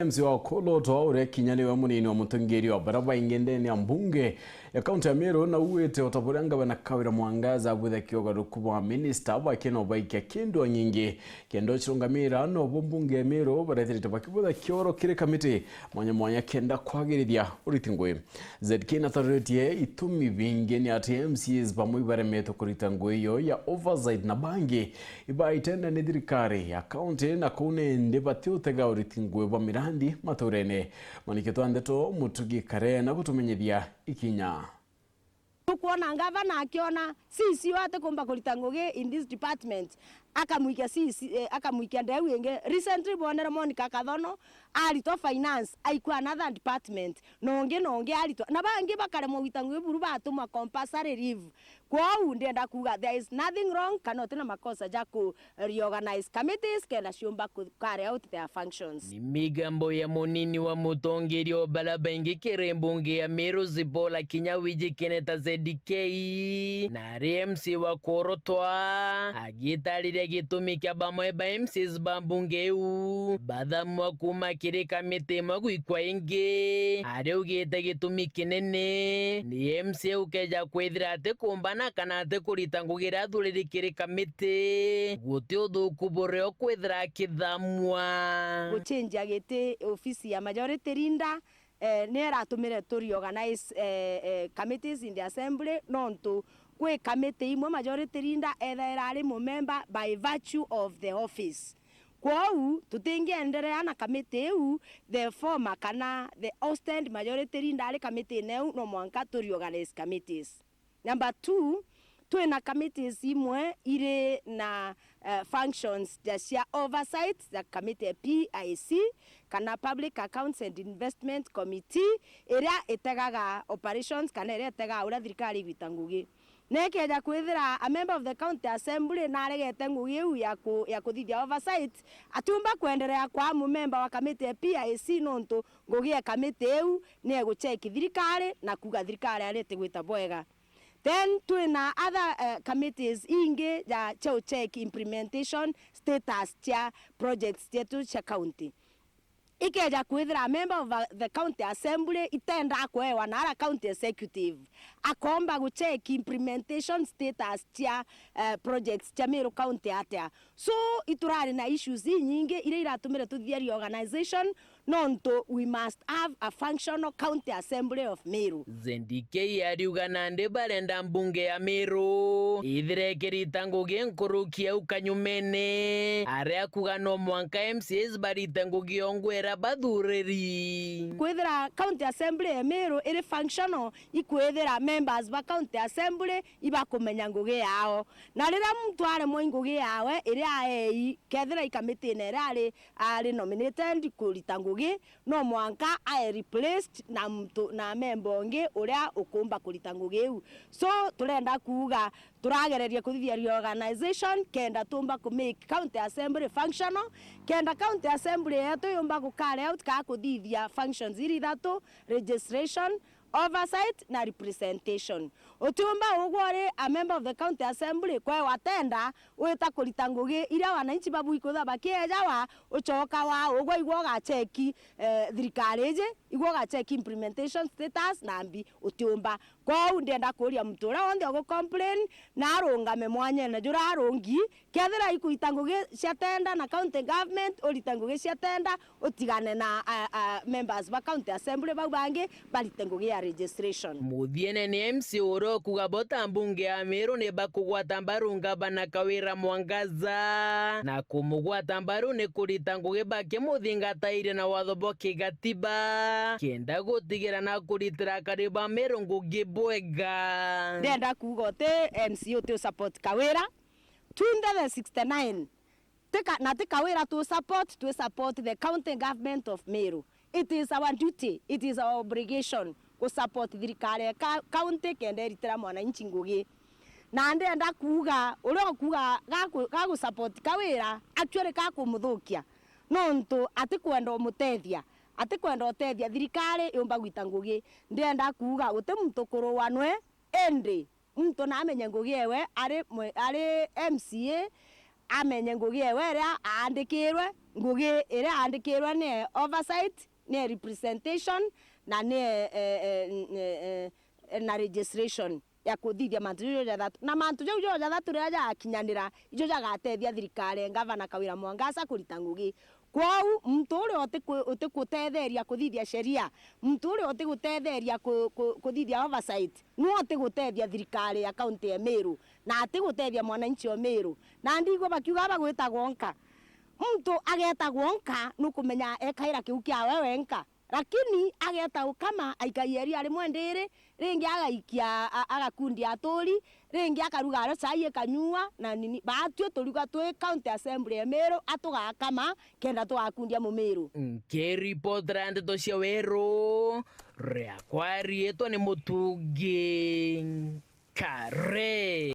MC wa Koloto ure kinyaniwe munini wa mutungiri wa baraba ingendeni ya mbunge ya kaunti ya Meru na uwete otapuranga bana kawira mwangaza gwitha Ugaruruku wa minister bakeno baikia kendo nyingi kendo chirungamira no mbunge ya Meru barathirite bakibutha kioro kire kamiti mwanya kenda kwagirithia URITI ngwe ZK na authority itumi bingeni ati MCs bamwe IBAREMI kurita ngwe yo ya oversight na bangi ibaitenda ni thirikari ya kaunti na kune ndi BATIGUTEGA URITI ngwe ba MIRANDI maturene maniketo ndeto mutugi kare na kutumenyithia ikinya tukuona ngavana akiona sisi wote kumba kurita ngugi in this department akamuikia sisi akamuikia ndeu yenge recently bonera Monica Kathono alito finance aikwa another department nonge alito na bangi bakare mo witangu buru batuma compulsory leave kwao ndenda kuga there is nothing wrong cannot na makosa jaku reorganize committees kena shumba ku carry out their functions. Ni migambo ya monini wa mutongeri obala bengi kirembunge ya Meru zibola kinyawiji keneta ZDK na RMC wa korotwa agitalire gitumika bamwe ba MCs bambungeu badhamwa kuma kire kamite magwikwa inge ariugite gitumiki nene ni MC ukeja kwithira ate kumbana kana ate kurita ngugira thuriri kire kamite guti uthu kuboreo kwithira kithamwa guchange agite ofisi ya majority leader nera atumire to reorganize committees in the assembly nonto kwe committee imwe majority leader either ari mo member by virtue of the office kwao tutingiendelea na committee the former kana the ousted majority leader ari committee neu no mwanka to reorganize committees. Number 2, tuena committees imwe ire na functions cia oversight the committee PIC kana Public Accounts and Investment Committee ira itegaga operations kana ira itegaga ura thirikari gwita ngugi nekeja kwithira a member of the county assembly na aregete ngugi ya kuthithia oversight atumba kuendelea kwa mu member wa committee PIC nonto ngugi ya committee ne gucheck thirikari na kuga thirikari arete gwita bwega. Then tuina other committees inge ya check implementation status cha projects chetu cha county. Ikeja kwithira member of the county assembly itenda kwewa na county executive akomba gucheck implementation status cha projects cha Meru county atia. So iturari na issues nyingi ile iratumire tuthia reorganization nonto we must have a functional county assembly of Meru. ZDK ARIUGA nande barenda mbunge ya Meru ithirekirita ngugi nkurukia ukanyumene aria kuga no mwanka MCs barita ngugi ongwera bathureri kwithira county assembly ya Meru iri functional ikwithira members ba county assembly ibakumenya ngugi yao na rira muntu ari mo ngugi yawe iri AEI kethira ikamiti nera ari nominated kurita ngugi no mwanka ai replaced na member onge uria ukumba kurita ngugi so turenda kuga turagereria kuthithia reorganization kenda tumba ku make county assembly functional kenda county assembly yetu yumba ku carry out ka kuthithia functions iri thatu registration oversight na representation utumba ugwore a member of the county assembly kwa watenda wita kurita ngugi ira wananchi babu ikutha bakieja wa uchoka wa ugwa igwo ga cheki thirikari je igwo ga cheki implementation status nambi utumba kwa ndenda kuria mtura wonde go complain na arungame mwanye na jura arungi kethira ikuita ngugi cia tenda na county government urita ngugi cia tenda utigane na members ba county assembly bau bangi barite ngugi ya registration. Muthiene ni MC oro kuga bota mbunge ya Meru ne bakugwata mbaru ngabana kawira mwangaza na kumugwata mbaru ne kurita ngugi bake muthingataire na watho boke gatiba kenda gutigira na kuritira kariba Meru ngugi bwega ndenda kugote MC uti support kawira tunda the 69 tika kawira to support the county government of Meru. It is our duty, it is our obligation to support thirikari county kenda eritira mwananchi ngugi na ndenda kuga urio kuga ga support kawira actually ka kumuthukia nonto atikwenda umutethia atikwenda utethia thirikari yumba gwita ngugi ndenda kuga uti muntu kuruwanwe endi muntu na amenye ngugi ewe ari MCA amenye ngugi ewe ria andikirwe ngugi ire andikirwa ne oversight ne representation na ne na registration ya kuthithia mantu jo thatu na mantu jo thatu ria ja kinyanira ijo jagatethia thirikari ngavana Kawira Mwangasa kurita ngugi kwau mtu uri utigutetheria kuthithia sheria mtu uri utigutetheria kuthithia oversight no utigutethia thirikari ya kaunti ya Meru na atigutethia mwananchi wa Meru na ndigwa bakiuga bagwitagwo nka mtu agetagwo nka nukumenya ekaira kiu kia wewe nka lakini ageta kama aikaieri ari mwendere ringi agaikia agakundi aturi ringi akaruga ro chai kanyua na nini batio turuga twe county assembly ya Meru atuga kama kenda twakundia mu Meru Keri podrand to cia Weru ria Kwariria to ni mutungi kare.